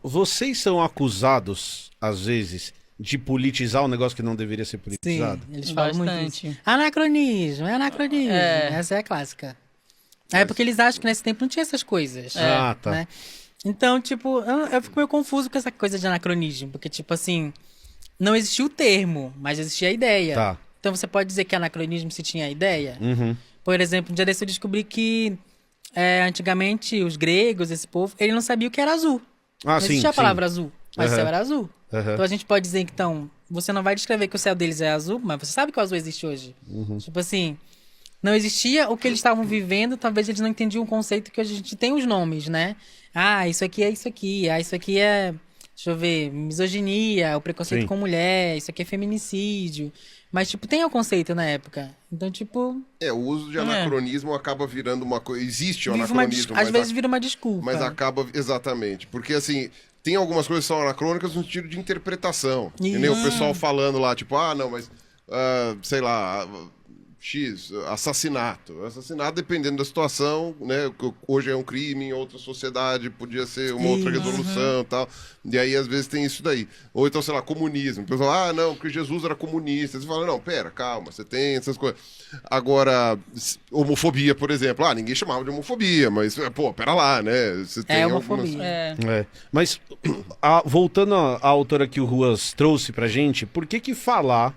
vocês são acusados, às vezes, de politizar um negócio que não deveria ser politizado? Sim, eles falam muito Bastante. isso. Anacronismo, é anacronismo. Essa é a clássica. É porque eles acham que nesse tempo não tinha essas coisas. Ah, tá. Né? Então, tipo, eu fico meio confuso com essa coisa de anacronismo. Porque, tipo assim, não existia o termo, mas existia a ideia. Tá. Então você pode dizer que anacronismo se tinha a ideia? Uhum. Por exemplo, um dia desse eu descobri que antigamente os gregos, esse povo, ele não sabia o que era azul. Ah, Não sim, existia a sim. palavra azul, mas o Aham. céu era azul. Aham. Então a gente pode dizer que, então, você não vai descrever que o céu deles é azul, mas você sabe que o azul existe hoje. Tipo assim, não existia o que eles estavam vivendo, talvez eles não entendiam o conceito que hoje a gente tem os nomes, né? Ah, isso aqui é isso aqui, isso aqui é, deixa eu ver, misoginia, o preconceito Sim. com mulher, isso aqui é feminicídio. Mas, tipo, tem o conceito na época. Então, tipo, O uso de anacronismo acaba virando uma coisa. Existe o vive uma anacronismo, às vezes vira uma desculpa. mas acaba. Exatamente. Porque assim. Tem algumas coisas que são anacrônicas no sentido de interpretação. Que nem o pessoal falando lá, tipo, não, mas, sei lá, X, assassinato. Assassinato, dependendo da situação, né? Hoje é um crime, em outra sociedade podia ser uma outra resolução e tal. E aí, às vezes, tem isso daí. Ou então, sei lá, comunismo. O pessoal, não, porque Jesus era comunista. Você fala, não, pera, calma, você tem essas coisas. Agora, homofobia, por exemplo. Ninguém chamava de homofobia, mas, pô, pera lá, né? Você tem homofobia. Mas, voltando à autora que o Ruas trouxe pra gente, por que falar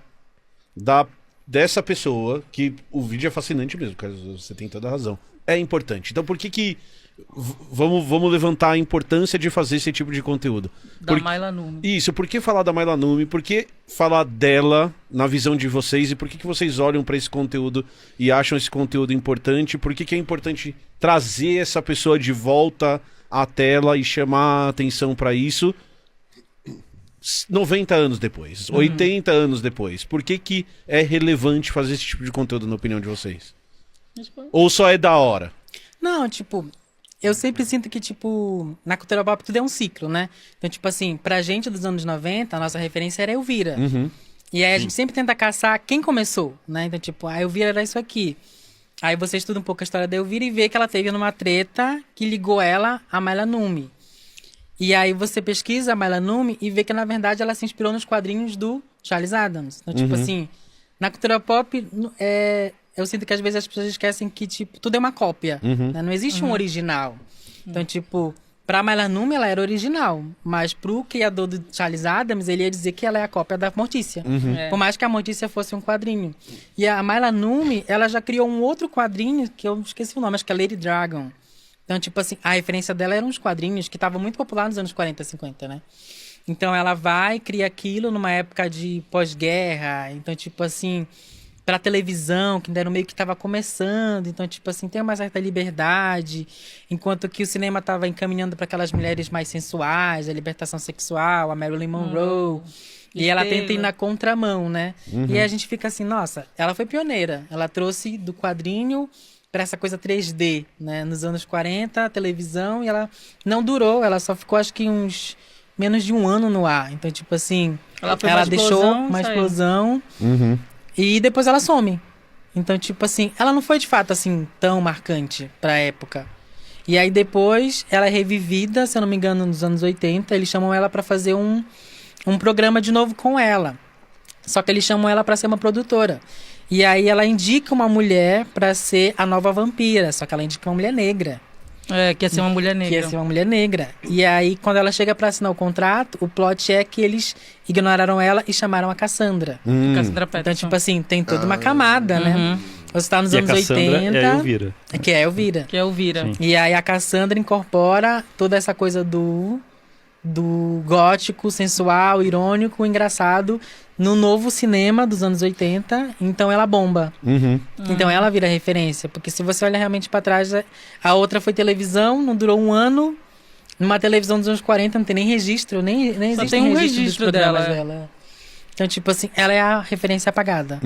dessa pessoa, que o vídeo é fascinante mesmo, cara, você tem toda a razão, é importante. Então por que vamos levantar a importância de fazer esse tipo de conteúdo? Da Mayla Numi. Isso, por que falar da Mayla Numi? Por que falar dela na visão de vocês? E por que vocês olham pra esse conteúdo e acham esse conteúdo importante? Por que é importante trazer essa pessoa de volta à tela e chamar a atenção pra isso 90 anos depois, 80 anos depois? Por que é relevante fazer esse tipo de conteúdo, na opinião de vocês? Ou só é da hora? Não, tipo, eu sempre sinto que, tipo, na cultura pop tudo é um ciclo, né? Então, tipo assim, pra gente dos anos 90, a nossa referência era Elvira. E aí a gente sempre tenta caçar quem começou, né? Então, tipo, a Elvira era isso aqui. Aí você estuda um pouco a história da Elvira e vê que ela teve numa treta que ligou ela a Mayla Numi. E aí você pesquisa a Mayla Numi e vê que, na verdade, ela se inspirou nos quadrinhos do Charles Addams. Então, tipo assim, na cultura pop, eu sinto que às vezes as pessoas esquecem que, tipo, tudo é uma cópia. Né? Não existe um original. Então, tipo, pra Mayla Numi, ela era original. Mas pro criador do Charles Addams, ele ia dizer que ela é a cópia da Mortícia. Por mais que a Mortícia fosse um quadrinho. E a Mayla Numi, ela já criou um outro quadrinho, que eu esqueci o nome, acho que é Lady Dragon. Então, tipo assim, a referência dela eram uns quadrinhos que estavam muito populares nos anos 40, 50, né? Então, ela vai, cria aquilo numa época de pós-guerra. Então, tipo assim, pra televisão, que ainda era meio que estava começando. Então, tipo assim, tem uma certa liberdade. Enquanto que o cinema estava encaminhando para aquelas mulheres mais sensuais, a libertação sexual, a Marilyn Monroe. E ela tenta ir na contramão, né? E aí a gente fica assim, nossa, ela foi pioneira. Ela trouxe do quadrinho para essa coisa 3D, né? Nos anos 40, a televisão, e ela não durou, ela só ficou acho que uns menos de um ano no ar. Então, tipo assim, ela deixou uma explosão e depois ela some. Então, tipo assim, ela não foi de fato assim tão marcante pra época. E aí depois ela é revivida, se eu não me engano, nos anos 80, eles chamam ela pra fazer um programa de novo com ela. Só que eles chamam ela pra ser uma produtora. E aí ela indica uma mulher pra ser a nova vampira, só que ela indica uma mulher negra. Que ia ser uma mulher negra. Que ia ser uma mulher negra. E aí, quando ela chega pra assinar o contrato, o plot é que eles ignoraram ela e chamaram a Cassandra. Cassandra Peterson. Então, tipo assim, tem toda uma camada, né? Você tá nos E anos a Cassandra 80. é a Elvira. Que é a Elvira. Que é Elvira. Sim. E aí a Cassandra incorpora toda essa coisa do gótico, sensual, irônico, engraçado no novo cinema dos anos 80. Então ela bomba. Então ela vira referência. Porque se você olha realmente pra trás, a outra foi televisão, não durou um ano. Numa televisão dos anos 40 não tem nem registro, nem existe tem um registro dos registro programas dela. dela. Então, tipo assim, ela é a referência apagada.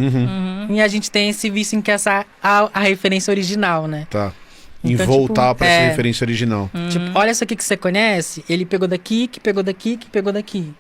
E a gente tem esse vício em que a referência original, né? Tá. Então, em voltar tipo, pra essa referência original. Tipo, olha isso aqui que você conhece, ele pegou daqui, que pegou daqui, que pegou daqui.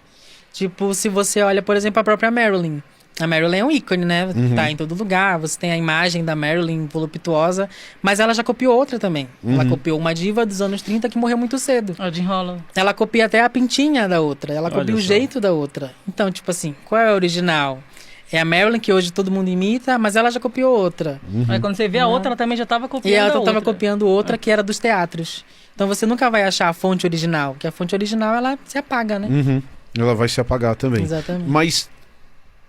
Tipo, se você olha, por exemplo, a própria Marilyn. A Marilyn é um ícone, né? Tá em todo lugar. Você tem a imagem da Marilyn voluptuosa. Mas ela já copiou outra também. Ela copiou uma diva dos anos 30 que morreu muito cedo. A Jean Holland. Ela copia até a pintinha da outra. Ela copia o jeito da outra. Então, tipo assim, qual é a original? É a Marilyn que hoje todo mundo imita, mas ela já copiou outra. Aí quando você vê a outra, ela também já tava copiando E ela a outra. tava copiando outra que era dos teatros. Então você nunca vai achar a fonte original. Porque a fonte original, ela se apaga, né? Ela vai se apagar também. Exatamente. Mas,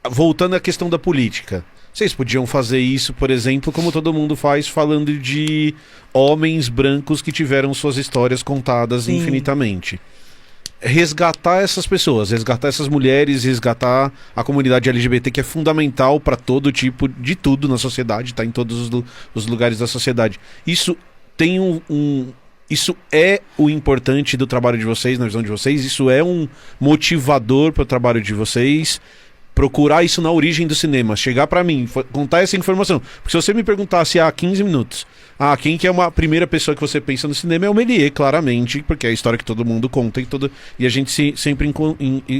voltando à questão da política, vocês podiam fazer isso, por exemplo, como todo mundo faz, falando de homens brancos que tiveram suas histórias contadas Sim. infinitamente. Resgatar essas pessoas, resgatar essas mulheres, resgatar a comunidade LGBT, que é fundamental para todo tipo de tudo na sociedade, tá em todos os lugares da sociedade. Isso tem isso é o importante do trabalho de vocês, na visão de vocês. Isso é um motivador para o trabalho de vocês. Procurar isso na origem do cinema, chegar pra mim, contar essa informação. Porque se você me perguntasse há 15 minutos, quem que é uma primeira pessoa que você pensa no cinema, é o Méliès, claramente, porque é a história que todo mundo conta e a gente sempre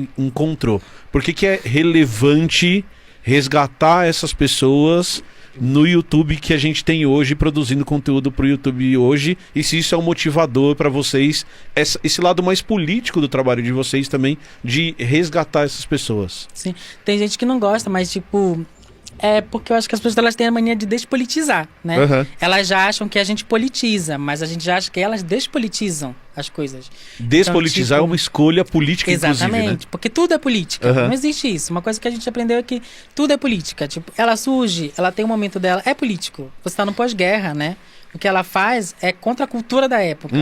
encontrou. Por que é relevante resgatar essas pessoas no YouTube que a gente tem hoje, produzindo conteúdo pro YouTube hoje, e se isso é um motivador para vocês, esse lado mais político do trabalho de vocês também, de resgatar essas pessoas. Sim. Tem gente que não gosta, mas tipo... É porque eu acho que as pessoas elas têm a mania de despolitizar, né? Elas já acham que a gente politiza, mas a gente já acha que elas despolitizam as coisas. Despolitizar então, tipo, é uma escolha política, exatamente, inclusive, né? porque tudo é política. Não existe isso. Uma coisa que a gente aprendeu é que tudo é política. Tipo, ela surge, ela tem um momento dela, é político. Você está no pós-guerra, né? O que ela faz é contra a cultura da época.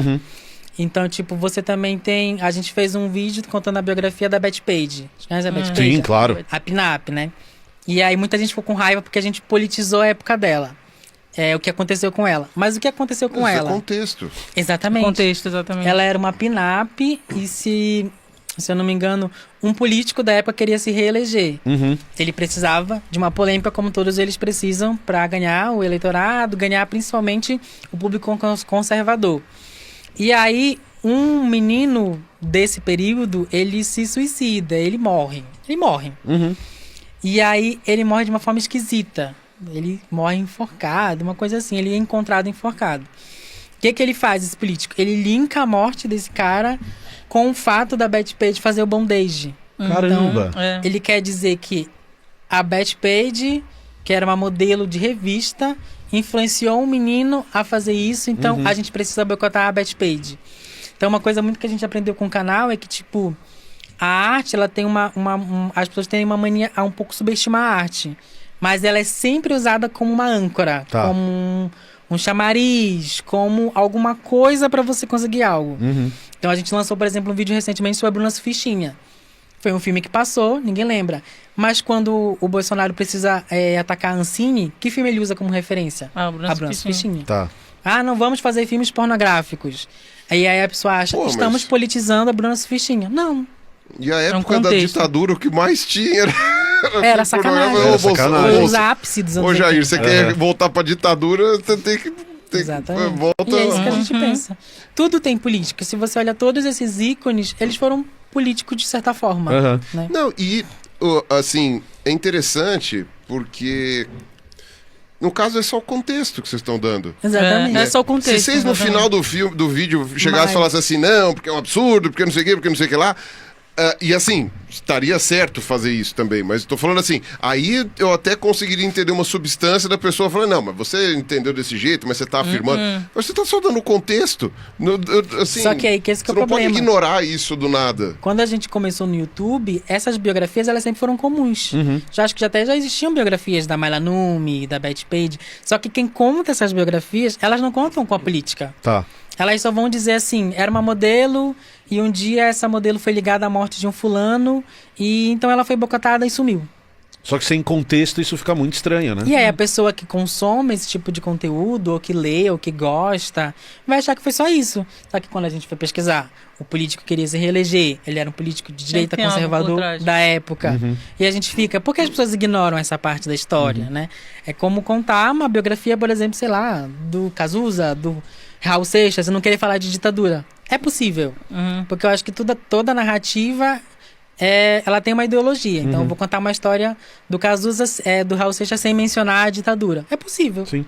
Então, tipo, você também tem... A gente fez um vídeo contando a biografia da Betty Page. Conhece a Betty Page? Sim, claro. A Pin-Up, né? E aí muita gente ficou com raiva porque a gente politizou a época dela. O que aconteceu com ela. Mas o que aconteceu com ela? É contexto. Exatamente. Contexto, exatamente. Ela era uma pin-up e se eu não me engano, um político da época queria se reeleger. Ele precisava de uma polêmica como todos eles precisam para ganhar o eleitorado, ganhar principalmente o público conservador. E aí, um menino desse período, ele se suicida, ele morre. E aí, ele morre de uma forma esquisita. Ele morre enforcado, uma coisa assim. Ele é encontrado enforcado. O que ele faz, esse político? Ele linka a morte desse cara com o fato da Betty Page fazer o bondage. Caramba! Então, ele quer dizer que a Betty Page, que era uma modelo de revista, influenciou um menino a fazer isso. Então, a gente precisa boicotar a Betty Page. Então, uma coisa muito que a gente aprendeu com o canal é que, tipo... A arte, ela tem as pessoas têm uma mania a um pouco subestimar a arte. Mas ela é sempre usada como uma âncora. Tá. Como um chamariz. Como alguma coisa para você conseguir algo. Então a gente lançou, por exemplo, um vídeo recentemente sobre a Bruna Surfistinha. Foi um filme que passou, ninguém lembra. Mas quando o Bolsonaro precisa atacar a Ancine, que filme ele usa como referência? A Bruna Surfistinha. Tá. Não vamos fazer filmes pornográficos. Aí a pessoa acha, estamos politizando a Bruna Surfistinha. Não. E a época da ditadura, o que mais tinha era sacanagem. Sacanagem. Os ápices dos anos 80. Ô, Jair, você quer Uhum. voltar pra ditadura, você tem que... Exatamente. Volta... E é isso que a gente pensa. Tudo tem política. Se você olha todos esses ícones, eles foram políticos de certa forma. Uhum. Né? Não, e assim, é interessante porque no caso é só o contexto que vocês estão dando. Exatamente. É só o contexto. Se vocês no final do filme, do vídeo chegassem e falassem assim, não, porque é um absurdo, porque não sei o quê, porque não sei o que lá. E assim, estaria certo fazer isso também, mas estou falando assim, aí eu até conseguiria entender uma substância da pessoa falando, não, mas você entendeu desse jeito, mas você está afirmando. Mas você está só dando o contexto. Assim, Só que aí que esse que é o você não problema. pode ignorar isso do nada. Quando a gente começou no YouTube, essas biografias elas sempre foram comuns. Já acho que até já existiam biografias da Mayla Numi, da Betty Page. Só que quem conta essas biografias, elas não contam com a política. Tá. Elas só vão dizer assim, era uma modelo e um dia essa modelo foi ligada à morte de um fulano e então ela foi boicotada e sumiu. Só que sem contexto isso fica muito estranho, né? E aí a pessoa que consome esse tipo de conteúdo, ou que lê, ou que gosta, vai achar que foi só isso. Só que quando a gente foi pesquisar, o político queria se reeleger, ele era um político de direita tem algo por conservador trás. da época. E a gente fica, por que as pessoas ignoram essa parte da história, né? É como contar uma biografia, por exemplo, sei lá, do Cazuza, do Raul Seixas, e não querer falar de ditadura. É possível, porque eu acho que toda narrativa ela tem uma ideologia. Então eu vou contar uma história do Cazuza, do Raul Seixas sem mencionar a ditadura. É possível. Sim.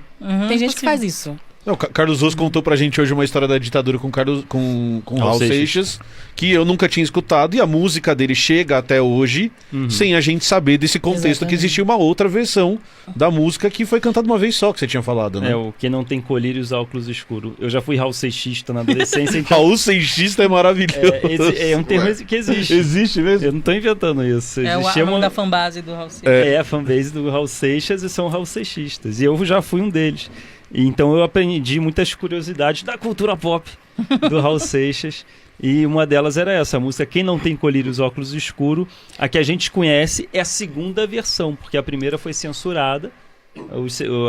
Tem gente que faz isso. Não, Carlos Osso contou pra gente hoje uma história da ditadura com Raul Seixas, que eu nunca tinha escutado, e a música dele chega até hoje sem a gente saber desse contexto. Exatamente. Que existia uma outra versão da música que foi cantada uma vez só, que você tinha falado, né? O que não tem colírio e os óculos escuros. Eu já fui Raul Seixista na adolescência. Então... Raul Seixista é maravilhoso. É um termo que existe. Existe mesmo? Eu não tô inventando isso. O nome da fanbase do Raul Seixas. A fanbase do Raul Seixas e são Raul Seixistas. E eu já fui um deles. Então eu aprendi muitas curiosidades da cultura pop do Raul Seixas. E uma delas era essa, a música Quem Não Tem Colírio e os Óculos Escuros. A que a gente conhece é a segunda versão, porque a primeira foi censurada.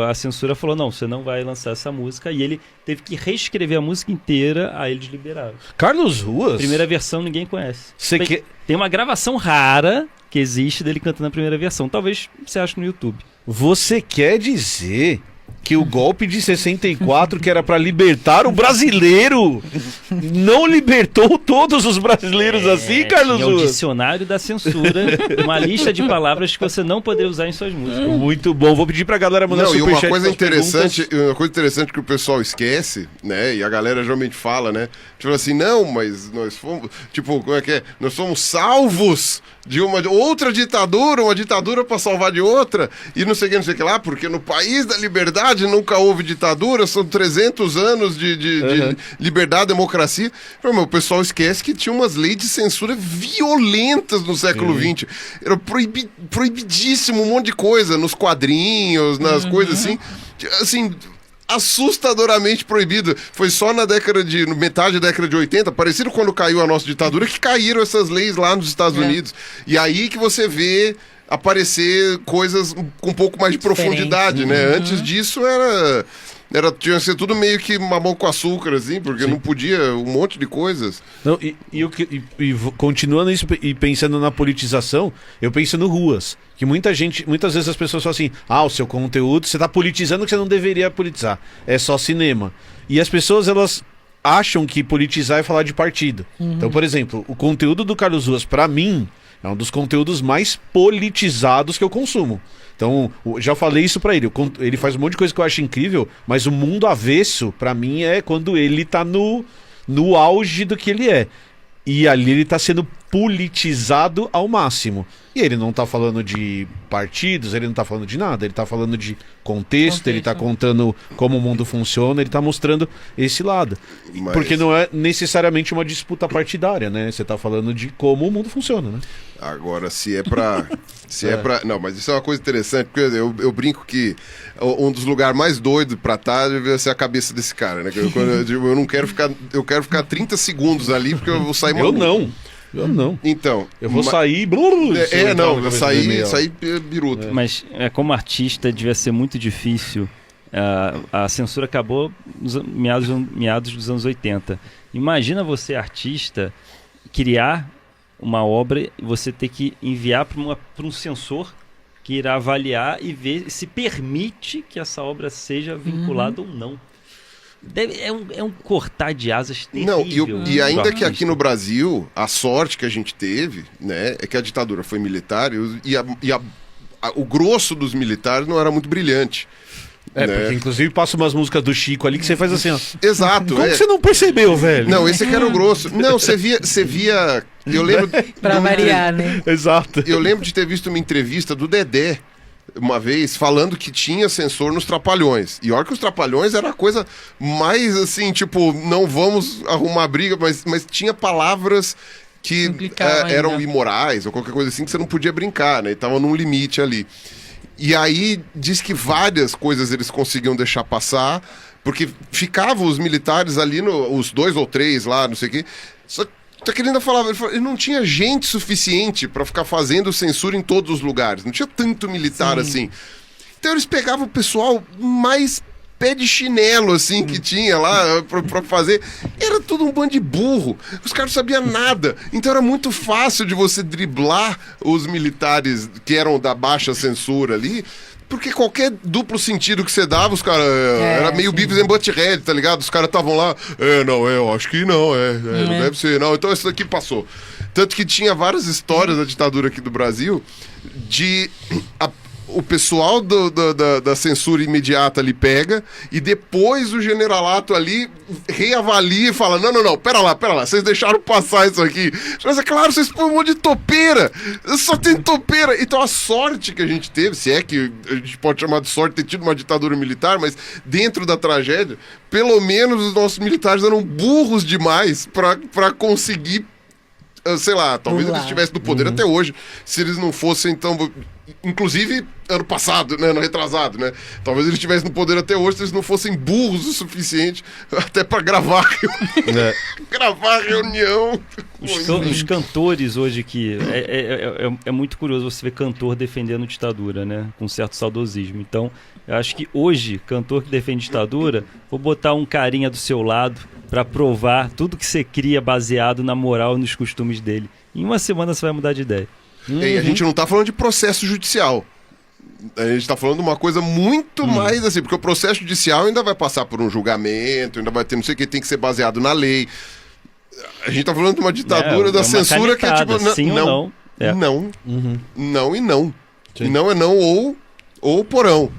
A censura falou, não, você não vai lançar essa música. E ele teve que reescrever a música inteira, aí eles liberaram. Carlos Ruas? A primeira versão ninguém conhece. Tem uma gravação rara que existe dele cantando a primeira versão. Talvez você ache no YouTube. Você quer dizer que o golpe de 64, que era pra libertar o brasileiro, não libertou todos os brasileiros assim, Carlos Tinha o Ruas? dicionário da censura, uma lista de palavras que você não poderia usar em suas músicas. Muito bom, vou pedir pra galera mandar superchat. E uma coisa interessante que o pessoal esquece, né, e a galera geralmente fala, né, tipo assim, não, mas nós fomos, tipo, como é que é? Nós fomos salvos de uma outra ditadura, uma ditadura pra salvar de outra, e não sei o que lá, porque no país da liberdade nunca houve ditadura, são 300 anos de liberdade, democracia. O pessoal esquece que tinha umas leis de censura violentas no século XX. Era proibidíssimo um monte de coisa, nos quadrinhos, nas coisas assim, assustadoramente proibido. Foi só na metade da década de 80, parecido quando caiu a nossa ditadura, que caíram essas leis lá nos Estados Unidos. E aí que você vê aparecer coisas com um pouco mais de profundidade, né? Antes disso tinha que ser tudo meio que mamão com açúcar, assim, porque não podia um monte de coisas. Não, e continuando isso e pensando na politização, eu penso no Ruas, que muitas vezes as pessoas falam assim, o seu conteúdo, você tá politizando que você não deveria politizar, é só cinema. E as pessoas, elas acham que politizar é falar de partido. Então, por exemplo, o conteúdo do Carlos Ruas, pra mim, é um dos conteúdos mais politizados que eu consumo. Então, já falei isso pra ele. Ele faz um monte de coisa que eu acho incrível, mas o mundo avesso, pra mim, é quando ele tá no auge do que ele é. E ali ele tá sendo politizado ao máximo. E ele não tá falando de partidos, ele não tá falando de nada. Ele tá falando de contexto, ele tá contando como o mundo funciona, ele tá mostrando esse lado. Porque não é necessariamente uma disputa partidária, né? Você tá falando de como o mundo funciona, né? Agora, se é pra... Não, mas isso é uma coisa interessante, porque eu brinco que um dos lugares mais doidos pra estar deve ser a cabeça desse cara, né? Eu não quero ficar... Eu quero ficar 30 segundos ali, porque eu vou sair maluco. Eu não. Então... Eu vou sair... Eu sair biruta. Mas como artista devia ser muito difícil. A censura acabou nos meados dos anos 80. Imagina você, artista, criar uma obra e você ter que enviar para um censor que irá avaliar e ver se permite que essa obra seja vinculada ou não. É um cortar de asas terrível. Não, e ainda que aqui no Brasil, a sorte que a gente teve, né, é que a ditadura foi militar e o grosso dos militares não era muito brilhante. Né? Porque inclusive passa umas músicas do Chico ali que você faz assim, ó. Exato. Como você não percebeu, velho? Não, esse aqui era o grosso. Não, você via... Eu lembro... Pra variar, né? Exato. Eu lembro de ter visto uma entrevista do Dedé, uma vez, falando que tinha censor nos Trapalhões. E olha que os Trapalhões era a coisa mais assim, tipo, não vamos arrumar briga, mas tinha palavras que eram imorais ou qualquer coisa assim que você não podia brincar, né? E tava num limite ali. E aí diz que várias coisas eles conseguiam deixar passar, porque ficavam os militares ali, os 2 ou 3 lá, não sei o quê. Só que ele ainda falava, ele não tinha gente suficiente para ficar fazendo censura em todos os lugares. Não tinha tanto militar assim. Então eles pegavam o pessoal mais pé de chinelo, assim, que tinha lá pra fazer. Era tudo um bando de burro. Os caras não sabiam nada. Então era muito fácil de você driblar os militares que eram da baixa censura ali, porque qualquer duplo sentido que você dava, os caras... era meio Beavis and Butthead, tá ligado? Os caras estavam lá... eu acho que não, não deve ser, não. Então isso daqui passou. Tanto que tinha várias histórias da ditadura aqui do Brasil de... o pessoal da censura imediata ali pega e depois o generalato ali reavalia e fala, não, pera lá, vocês deixaram passar isso aqui. Mas é claro, vocês põem um monte de topeira, só tem topeira. Então a sorte que a gente teve, se é que a gente pode chamar de sorte ter tido uma ditadura militar, mas dentro da tragédia, pelo menos os nossos militares eram burros demais pra conseguir, sei lá, talvez eles estivessem no poder até hoje, se eles não fossem tão... Inclusive, ano passado, né? Ano retrasado, né? Talvez eles estivessem no poder até hoje se eles não fossem burros o suficiente até pra gravar gravar reunião. Os cantores hoje que... É muito curioso você ver cantor defendendo ditadura, né? Com certo saudosismo. Então, eu acho que hoje, cantor que defende ditadura, vou botar um carinha do seu lado pra provar tudo que você cria baseado na moral e nos costumes dele. Em uma semana você vai mudar de ideia. E a gente não tá falando de processo judicial. A gente tá falando de uma coisa muito mais assim, porque o processo judicial ainda vai passar por um julgamento, ainda vai ter não sei o que, tem que ser baseado na lei. A gente tá falando de uma ditadura da censura que é tipo... Sim ou não? Não. Não e não. Sim. E não é não ou porão.